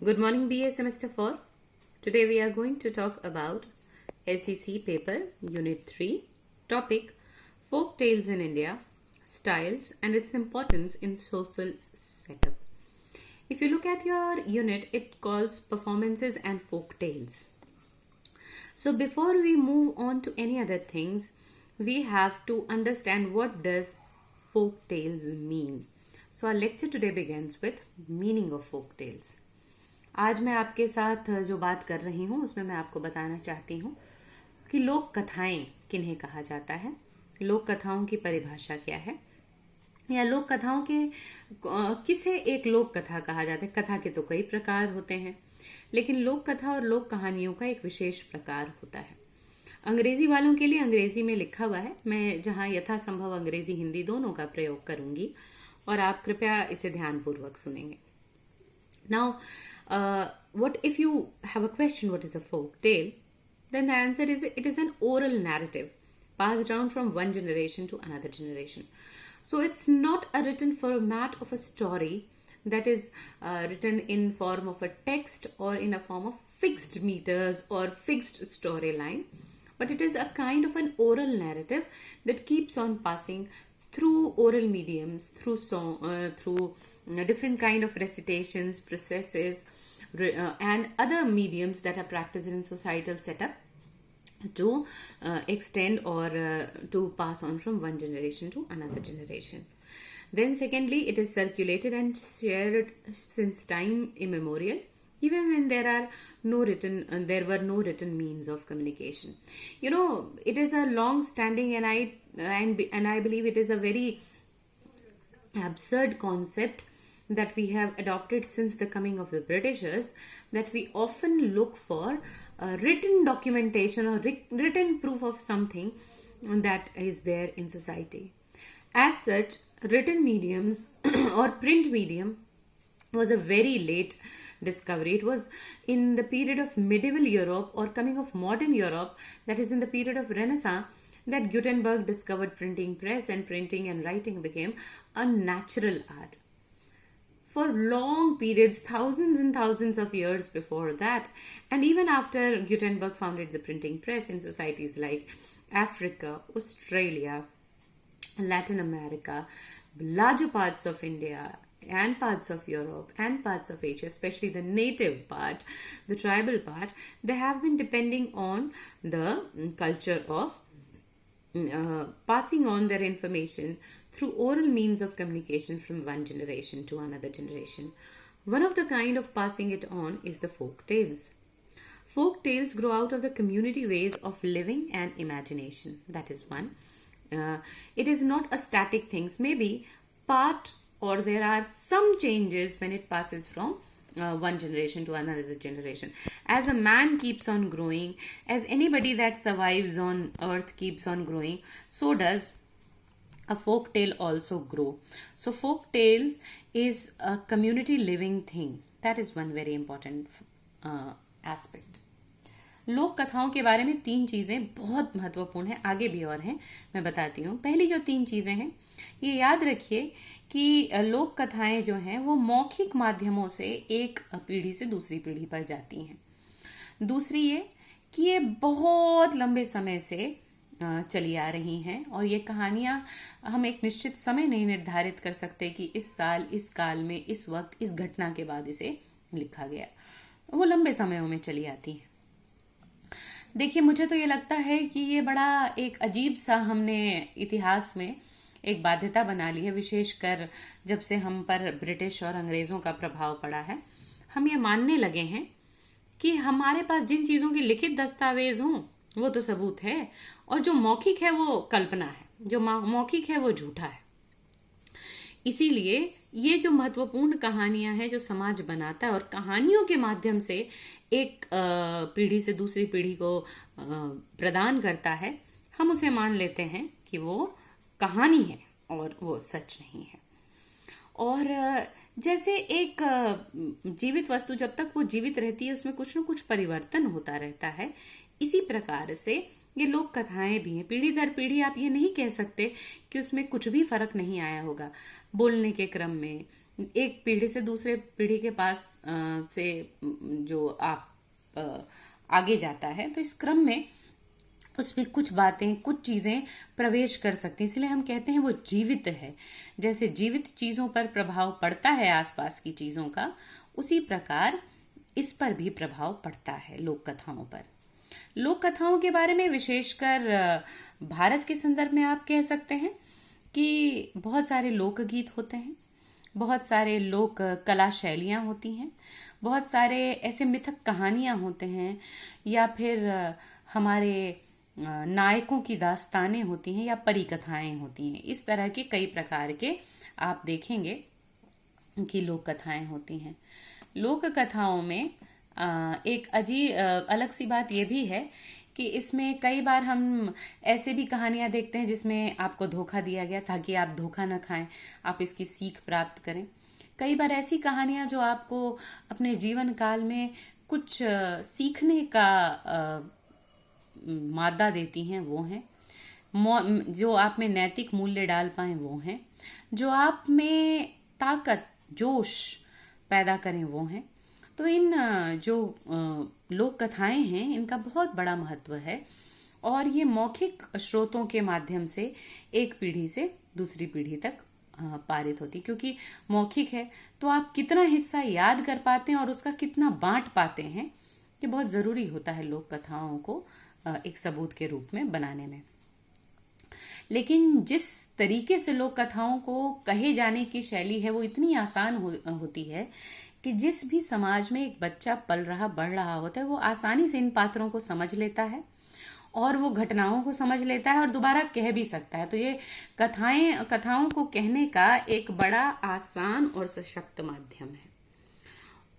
Good morning, BA Semester 4. Today we are going to talk about SEC paper Unit 3, topic Folk Tales in India, Styles and its importance in social setup. If you look at your unit, it calls Performances and Folk Tales. So before we move on to any other things, we have to understand what does folk tales mean. So our lecture today begins with meaning of folk tales. आज मैं आपके साथ जो बात कर रही हूँ उसमें मैं आपको बताना चाहती हूँ कि लोक कथाएं किन्हें कहा जाता है, लोक कथाओं की परिभाषा क्या है, या लोक कथाओं के किसे एक लोक कथा कहा जाता है। कथा के तो कई प्रकार होते हैं, लेकिन लोक कथा और लोक कहानियों का एक विशेष प्रकार होता है। अंग्रेजी वालों के लिए अंग्रेजी में लिखा हुआ है, मैं जहाँ यथासंभव अंग्रेजी हिंदी दोनों का प्रयोग करूंगी और आप कृपया इसे ध्यानपूर्वक सुनेंगे। Now, what if you have a question, what is a folk tale? Then the answer is it is an oral narrative passed down from one generation to another generation. So it's not a written format of a story that is written in form of a text or in a form of fixed meters or fixed storyline, but it is a kind of an oral narrative that keeps on passing through oral mediums, through song, through different kind of recitations, processes, and other mediums that are practiced in societal setup to extend or to pass on from one generation to another generation. Then secondly, it is circulated and shared since time immemorial, even when there were no written means of communication. You know, it is a long-standing and I believe it is a very absurd concept that we have adopted since the coming of the Britishers, that we often look for written documentation or written proof of something that is there in society. As such, written mediums or print medium was a very late discovery. It was in the period of medieval Europe or coming of modern Europe, that is in the period of Renaissance, that Gutenberg discovered printing press, and printing and writing became a natural art. For long periods, thousands and thousands of years before that, and even after Gutenberg founded the printing press in societies like Africa, Australia, Latin America, larger parts of India, and parts of Europe and parts of Asia, especially the native part, the tribal part, they have been depending on the culture of passing on their information through oral means of communication from one generation to another generation. One of the kind of passing it on is the folk tales. Folk tales grow out of the community ways of living and imagination. That is one. It is not a static thing. Maybe part or there are some changes when it passes from one generation to another generation. As a man keeps on growing, as anybody that survives on earth keeps on growing, so does a folk tale also grow. So folk tales is a community living thing. That is one very important aspect. लोक कथाओं के बारे में 3 चीजें बहुत महत्वपूर्ण हैं, आगे भी और हैं, मैं बताती हूँ। पहली जो 3 चीजें हैं, ये याद रखिए कि लोक कथाएं जो हैं वो मौखिक माध्यमों से एक पीढ़ी से दूसरी पीढ़ी पर जाती हैं। दूसरी ये कि ये बहुत लंबे समय से चली आ रही हैं और ये कहानियां हम एक निश्चित समय नहीं निर्धारित कर सकते कि इस साल, इस काल में, इस वक्त, इस घटना के बाद इसे लिखा गया। वो लंबे समयों में चली आती हैं। देखिए, मुझे तो ये लगता है कि ये बड़ा एक अजीब सा हमने इतिहास में एक बाध्यता बना ली है, विशेषकर जब से हम पर ब्रिटिश और अंग्रेजों का प्रभाव पड़ा है। हम ये मानने लगे हैं कि हमारे पास जिन चीजों की लिखित दस्तावेज हों वो तो सबूत है, और जो मौखिक है वो कल्पना है, जो मौखिक है वो झूठा है। इसीलिए ये जो महत्वपूर्ण कहानियां हैं जो समाज बनाता है और कहानियों के माध्यम से एक पीढ़ी से दूसरी पीढ़ी को प्रदान करता है, हम उसे मान लेते हैं कि वो कहानी है और वो सच नहीं है। और जैसे एक जीवित वस्तु जब तक वो जीवित रहती है उसमें कुछ न कुछ परिवर्तन होता रहता है, इसी प्रकार से ये लोक कथाएं भी हैं। पीढ़ी दर पीढ़ी आप ये नहीं कह सकते कि उसमें कुछ भी फर्क नहीं आया होगा। बोलने के क्रम में, एक पीढ़ी से दूसरे पीढ़ी के पास से जो आप आगे जाता है, तो इस क्रम में उसमें कुछ बातें, कुछ चीजें प्रवेश कर सकती हैं, इसलिए हम कहते हैं वो जीवित है। जैसे जीवित चीजों पर प्रभाव पड़ता है आसपास की चीजों का, उसी प्रकार इस पर भी प्रभाव पड़ता है लोक कथाओं पर। लोक कथाओं के बारे में विशेषकर भारत के संदर्भ में आप कह सकते हैं कि बहुत सारे लोकगीत होते हैं, बहुत सारे लोक कला शैलियां होती हैं, बहुत सारे ऐसे मिथक कहानियां होते हैं, या फिर हमारे नायकों की दास्तानें होती हैं, या परिकथाएं होती हैं। इस तरह के कई प्रकार के आप देखेंगे कि लोक कथाएं होती हैं। लोक कथाओं में एक अलग सी बात यह भी है कि इसमें कई बार हम ऐसे भी कहानियां देखते हैं जिसमें आपको धोखा दिया गया, ताकि आप धोखा न खाएं, आप इसकी सीख प्राप्त करें। कई बार ऐसी कहानियां जो आपको अपने जीवन काल में कुछ सीखने का मादा देती हैं, वो हैं। जो आप में नैतिक मूल्य डाल पाएं, वो हैं। जो आप में ताकत, जोश पैदा करें, वो हैं। तो इन जो लोक कथाएं हैं, इनका बहुत बड़ा महत्व है, और ये मौखिक स्रोतों के माध्यम से एक पीढ़ी से दूसरी पीढ़ी तक पारित होती। क्योंकि मौखिक है तो आप कितना हिस्सा याद कर पाते हैं और उसका कितना बांट पाते हैं, ये बहुत जरूरी होता है लोक कथाओं को एक सबूत के रूप में बनाने में। लेकिन जिस तरीके से लोक कथाओं को कहे जाने की शैली है, वो इतनी आसान होती है कि जिस भी समाज में एक बच्चा पल रहा, बढ़ रहा होता है, वो आसानी से इन पात्रों को समझ लेता है और वो घटनाओं को समझ लेता है और दोबारा कह भी सकता है। तो ये कथाओं को कहने का एक बड़ा आसान और सशक्त माध्यम है।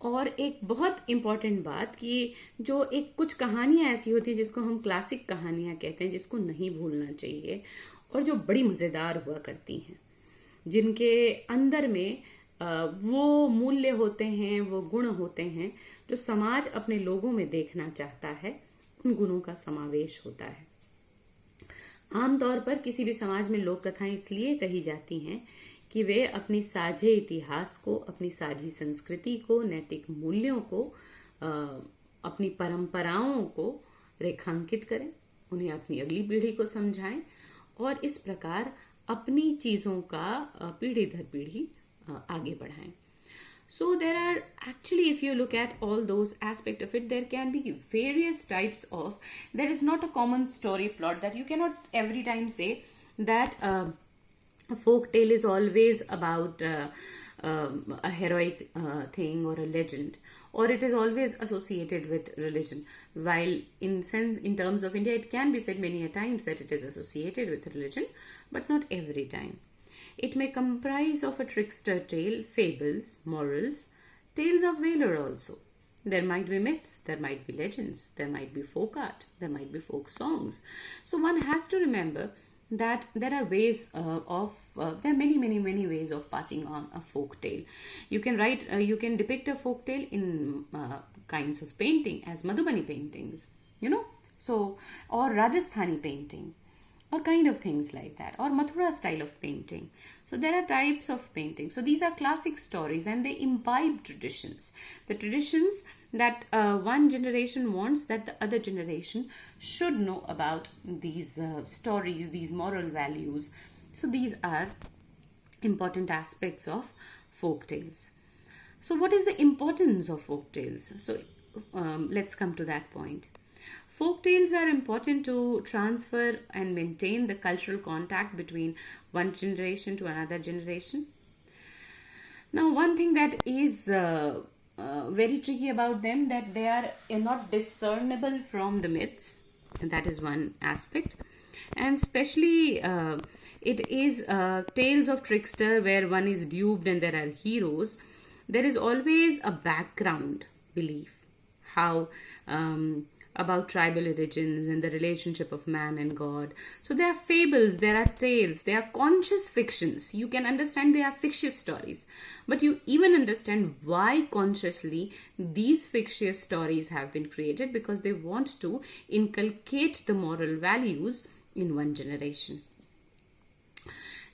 और एक बहुत इंपॉर्टेंट बात कि जो एक कुछ कहानियां ऐसी होती है जिसको हम क्लासिक कहानियां कहते हैं, जिसको नहीं भूलना चाहिए, और जो बड़ी मजेदार हुआ करती हैं, जिनके अंदर में वो मूल्य होते हैं, वो गुण होते हैं जो समाज अपने लोगों में देखना चाहता है, उन गुणों का समावेश होता है। आमतौर पर किसी भी समाज में लोक कथाएं इसलिए कही जाती हैं कि वे अपनी साझे इतिहास को, अपनी साझी संस्कृति को, नैतिक मूल्यों को, अपनी परंपराओं को रेखांकित करें, उन्हें अपनी अगली पीढ़ी को समझाएं, और इस प्रकार अपनी चीजों का पीढ़ी दर पीढ़ी आगे बढ़ाएं। So there are actually, if you look at all those aspects of it, there can be various types of, there is not a common story plot that you cannot every time say that a folk tale is always about a heroic thing or a legend, or it is always associated with religion. While in terms of India, it can be said many a times that it is associated with religion, but not every time. It may comprise of a trickster tale, fables, morals, tales of valor also. There might be myths, there might be legends, there might be folk art, there might be folk songs. So one has to remember that there are ways there are many ways of passing on a folk tale. You can depict a folk tale in kinds of painting, as Madhubani paintings, so, or Rajasthani painting, or kind of things like that, or Mathura style of painting. So there are types of painting. So these are classic stories, and they imbibe traditions. The traditions that one generation wants that the other generation should know about these stories, these moral values. So these are important aspects of folk tales. So what is the importance of folk tales? So let's come to that point. Folk tales are important to transfer and maintain the cultural contact between one generation to another generation. Now, one thing that is very tricky about them, that they are not discernible from the myths, and that is one aspect. And especially it is tales of trickster where one is duped and there are heroes. There is always a background belief, how about tribal origins and the relationship of man and God. So there are fables, there are tales, there are conscious fictions. You can understand they are fictitious stories, but you even understand why consciously these fictitious stories have been created, because they want to inculcate the moral values in one generation.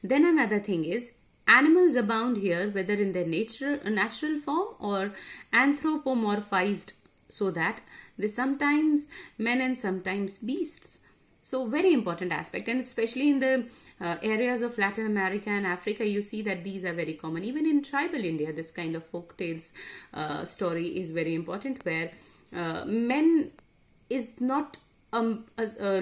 Then another thing is Animals abound here, whether in their natural form or anthropomorphized, so that they sometimes men and sometimes beasts. So very important aspect, and especially in the areas of Latin America and Africa, you see that these are very common. Even in tribal India, this kind of folk tales story is very important, where men is not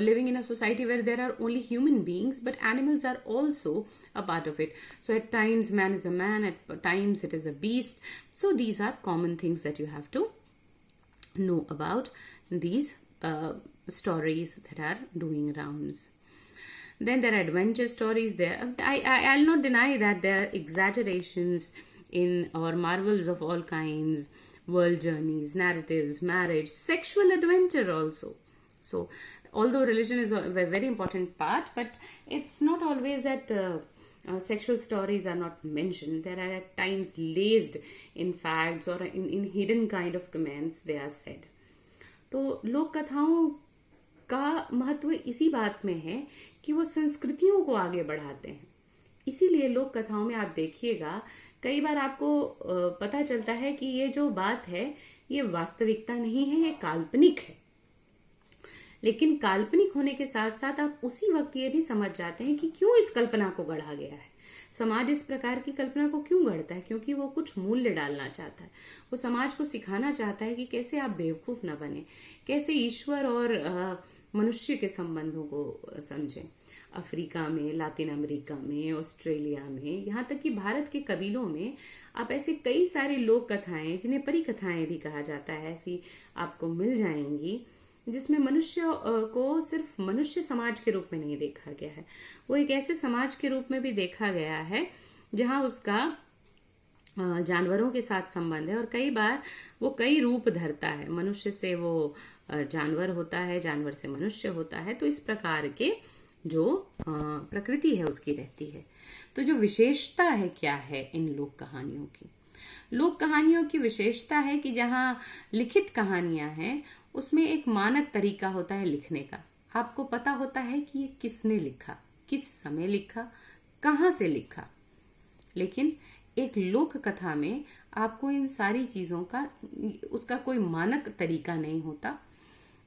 living in a society where there are only human beings, but animals are also a part of it. So at times man is a man, at times it is a beast. So these are common things that you have to know about these stories that are doing rounds. Then there are adventure stories there. I'll not deny that there are exaggerations in or marvels of all kinds, world journeys, narratives, marriage, sexual adventure also. So although religion is a very important part, but it's not always that sexual stories are not mentioned. There are at times laced in facts or in hidden kind of comments they are said. तो लोक कथाओं का महत्व इसी बात में है कि वो संस्कृतियों को आगे बढ़ाते हैं. इसीलिए लोक कथाओं में आप देखिएगा कई बार आपको पता चलता है कि ये जो बात है ये वास्तविकता नहीं है, ये काल्पनिक है. लेकिन काल्पनिक होने के साथ साथ आप उसी वक्त ये भी समझ जाते हैं कि क्यों इस कल्पना को गढ़ा गया है. समाज इस प्रकार की कल्पना को क्यों गढ़ता है? क्योंकि वो कुछ मूल्य डालना चाहता है. वो समाज को सिखाना चाहता है कि कैसे आप बेवकूफ ना बने, कैसे ईश्वर और मनुष्य के संबंधों को समझें. अफ्रीका में, लातिन अमेरिका में, ऑस्ट्रेलिया में, यहाँ तक कि भारत के कबीलों में आप ऐसे कई सारी लोक कथाएं, जिन्हें परी कथाएं भी कहा जाता है, ऐसी आपको मिल जाएंगी, जिसमें मनुष्य को सिर्फ मनुष्य समाज के रूप में नहीं देखा गया है. वो एक ऐसे समाज के रूप में भी देखा गया है जहां उसका जानवरों के साथ संबंध है, और कई बार वो कई रूप धरता है. मनुष्य से वो जानवर होता है, जानवर से मनुष्य होता है. तो इस प्रकार के जो प्रकृति है उसकी रहती है. तो जो विशेषता है क्या है इन लोक कहानियों की? लोक कहानियों की विशेषता है कि जहां लिखित कहानियां हैं उसमें एक मानक तरीका होता है लिखने का. आपको पता होता है कि ये किसने लिखा, किस समय लिखा, कहां से लिखा. लेकिन एक लोक कथा में आपको इन सारी चीजों का उसका कोई मानक तरीका नहीं होता.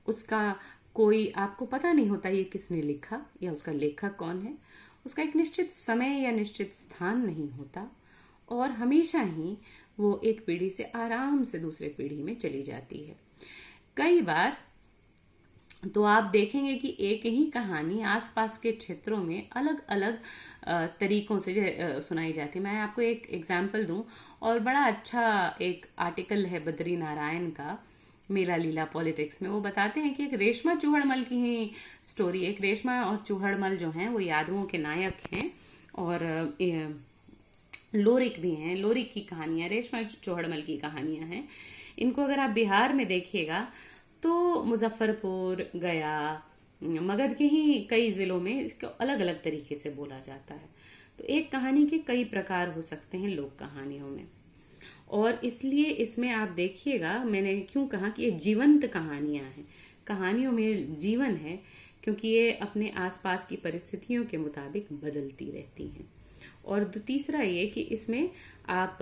उसका कोई आपको पता नहीं होता ये किसने लिखा या उसका लेखक कौन है. उसका एक निश्चित समय या निश्चित स्थान नहीं होता, और हमेशा ही वो एक पीढ़ी से आराम से दूसरे पीढ़ी में चली जाती है. कई बार तो आप देखेंगे कि एक ही कहानी आसपास के क्षेत्रों में अलग अलग तरीकों से सुनाई जाती है. मैं आपको एक एग्जाम्पल दूं, और बड़ा अच्छा एक आर्टिकल है बद्री नारायण का, मेला लीला पॉलिटिक्स में. वो बताते हैं कि एक रेशमा चूहड़मल की ही स्टोरी. एक रेशमा और चूहड़मल जो हैं वो यादवों के नायक हैं, और लोरिक भी हैं. लोरिक की कहानियां, रेशमा चौहड़मल की कहानियां हैं. इनको अगर आप बिहार में देखिएगा तो मुजफ्फरपुर, गया, मगध के ही कई जिलों में इसको अलग अलग तरीके से बोला जाता है. तो एक कहानी के कई प्रकार हो सकते हैं लोक कहानियों में, और इसलिए इसमें आप देखिएगा मैंने क्यों कहा कि ये जीवंत कहानियां हैं. कहानियों में जीवन है क्योंकि ये अपने आसपास की परिस्थितियों के मुताबिक बदलती रहती हैं. और तीसरा ये कि इसमें आप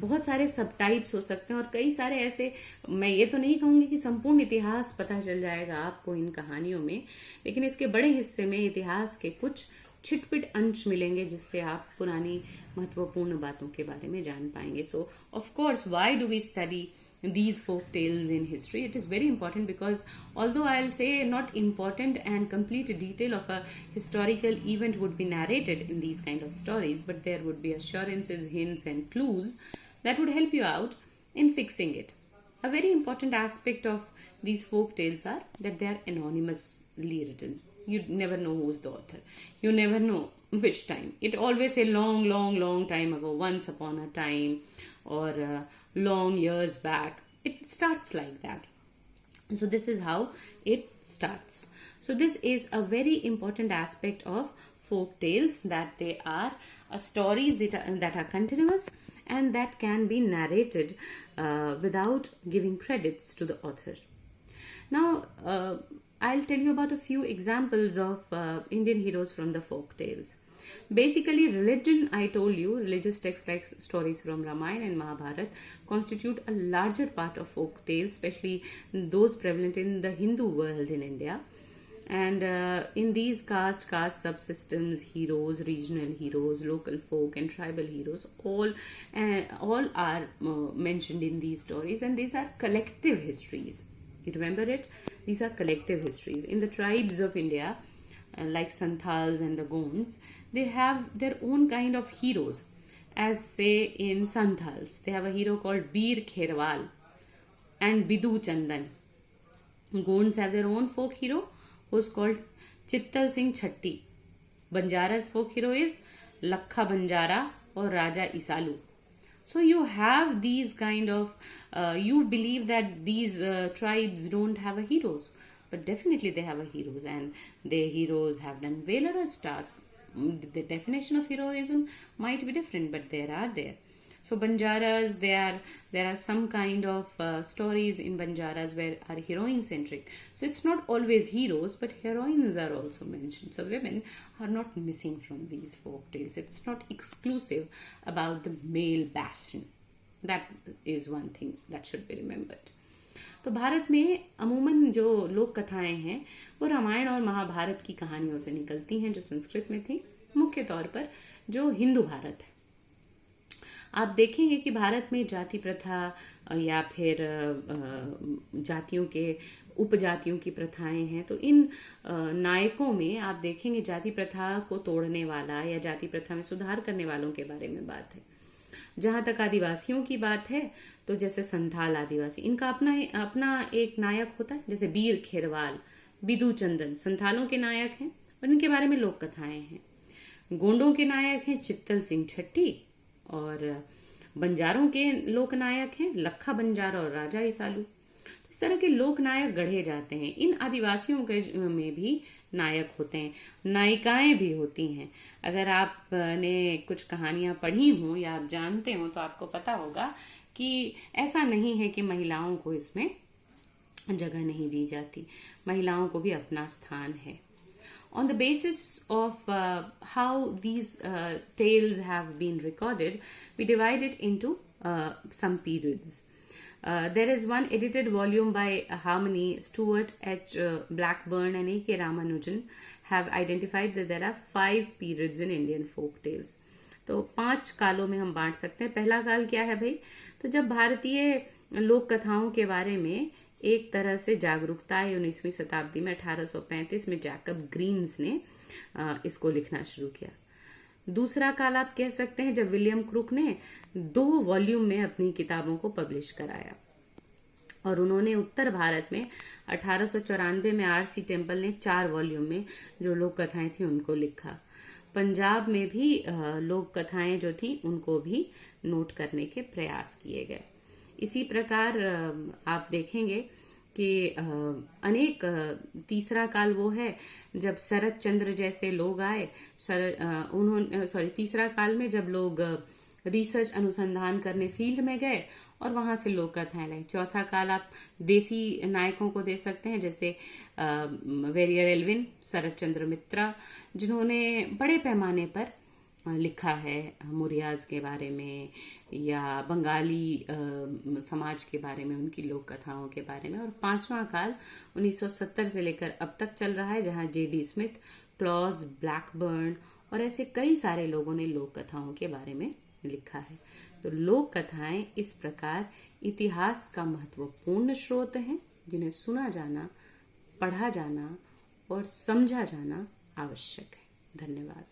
बहुत सारे सब टाइप्स हो सकते हैं, और कई सारे ऐसे, मैं ये तो नहीं कहूंगी कि संपूर्ण इतिहास पता चल जाएगा आपको इन कहानियों में, लेकिन इसके बड़े हिस्से में इतिहास के कुछ छिटपिट अंश मिलेंगे जिससे आप पुरानी महत्वपूर्ण बातों के बारे में जान पाएंगे. So of course why do we study these folk tales in history? It is very important because although I'll say not important and complete detail of a historical event would be narrated in these kind of stories, but there would be assurances, hints and clues that would help you out in fixing it. A very important aspect of these folk tales are that they are anonymously written. You never know who's the author. You never know which time. It always say long time ago, once upon a time, or long years back. It starts like that. So this is how it starts. So this is a very important aspect of folk tales, that they are stories that are continuous and that can be narrated without giving credits to the author. Now I'll tell you about a few examples of Indian heroes from the folk tales. Basically, religion, I told you, religious texts like stories from Ramayana and Mahabharata constitute a larger part of folk tales, especially those prevalent in the Hindu world in India. And in these caste subsystems, heroes, regional heroes, local folk, and tribal heroes, all are mentioned in these stories, and these are collective histories. You remember it? These are collective histories. In the tribes of India, like Santals and the Gonds, they have their own kind of heroes. As say in Santals, they have a hero called Bir Kherwal and Bidu Chandan. Gonds have their own folk hero who's called Chittal Singh Chatti. Banjara's folk hero is Lakha Banjara or Raja Isalu. So you have these kind of, you believe that these tribes don't have a heroes, but definitely they have a heroes, and their heroes have done valorous tasks. The definition of heroism might be different, but there are there. So Banjaras, there are some kind of stories in Banjaras where are heroine centric. So it's not always heroes, but heroines are also mentioned. So women are not missing from these folk tales. It's not exclusive about the male bastion. That is one thing that should be remembered. तो भारत में अमूमन जो लोक कथाएं हैं वो रामायण और महाभारत की कहानियों से निकलती हैं, जो संस्कृत में थी, मुख्य तौर पर जो हिंदू भारत है। आप देखेंगे कि भारत में जाति प्रथा या फिर जातियों के उपजातियों की प्रथाएं हैं, तो इन नायकों में आप देखेंगे जाति प्रथा को तोड़ने वाला या जाति प्रथा में सुधार करने वालों के बारे में बात है। जहां तक आदिवासियों की बात है, तो जैसे संथाल आदिवासी, इनका अपना एक नायक होता है, जैसे बीर खेरवाल, बिदु चंदन संथालों के नायक हैं और इनके बारे में लोक कथाएं हैं। गोंडों के नायक हैं चित्तल सिंह छट्टी, और बंजारों के लोक नायक हैं लखा बंजारा और राजा इसालू। तो इस तरह के लोक नायक गढ़े जाते हैं। इन आदिवासियों के में भी नायक होते हैं, नायिकाएं भी होती हैं। अगर आपने कुछ कहानियां पढ़ी हो या आप जानते हो तो आपको पता होगा कि ऐसा नहीं है कि महिलाओं को इसमें जगह नहीं दी जाती, महिलाओं को भी अपना स्थान है। On the basis of how these tales have been recorded, we divide it into some periods. There is one edited volume by Harmony, Stuart H. Blackburn and A.K. Ramanujan have identified that there are 5 periods in Indian folk tales. तो 5 कालों में हम बांट सकते हैं। पहला काल क्या है भाई? तो जब भारतीय लोक कथाओं के बारे में एक तरह से जागरूकता है 19वीं शताब्दी में, 1835 में जैकब ग्रीन्स ने इसको लिखना शुरू किया। दूसरा काल आप कह सकते हैं जब विलियम क्रूक ने 2 वॉल्यूम में अपनी किताबों को पब्लिश कराया, और उन्होंने उत्तर भारत में 1894 में आरसी टेम्पल ने 4 वॉल्यूम में जो लोक कथाएं थी उनको लिखा। पंजाब में भी लोक कथाएं जो थी उनको भी नोट करने के प्रयास किए गए। इसी प्रकार आप देखेंगे कि अनेक तीसरा काल वो है जब शरद चंद्र जैसे लोग आए। तीसरा काल में जब लोग रिसर्च अनुसंधान करने फील्ड में गए और वहां से लोक कथाएं लाई। चौथा काल आप देसी नायकों को दे सकते हैं, जैसे वेरियर एल्विन, शरद चंद्र मित्रा, जिन्होंने बड़े पैमाने पर लिखा है मुरियाज के बारे में या बंगाली समाज के बारे में, उनकी लोक कथाओं के बारे में। और 5वां काल 1970 से लेकर अब तक चल रहा है, जहां जेडी स्मिथ, क्लॉज, ब्लैकबर्न और ऐसे कई सारे लोगों ने लोक कथाओं के बारे में लिखा है। तो लोक कथाएं इस प्रकार इतिहास का महत्वपूर्ण स्रोत हैं, जिन्हें सुना जाना, पढ़ा जाना और समझा जाना आवश्यक है। धन्यवाद।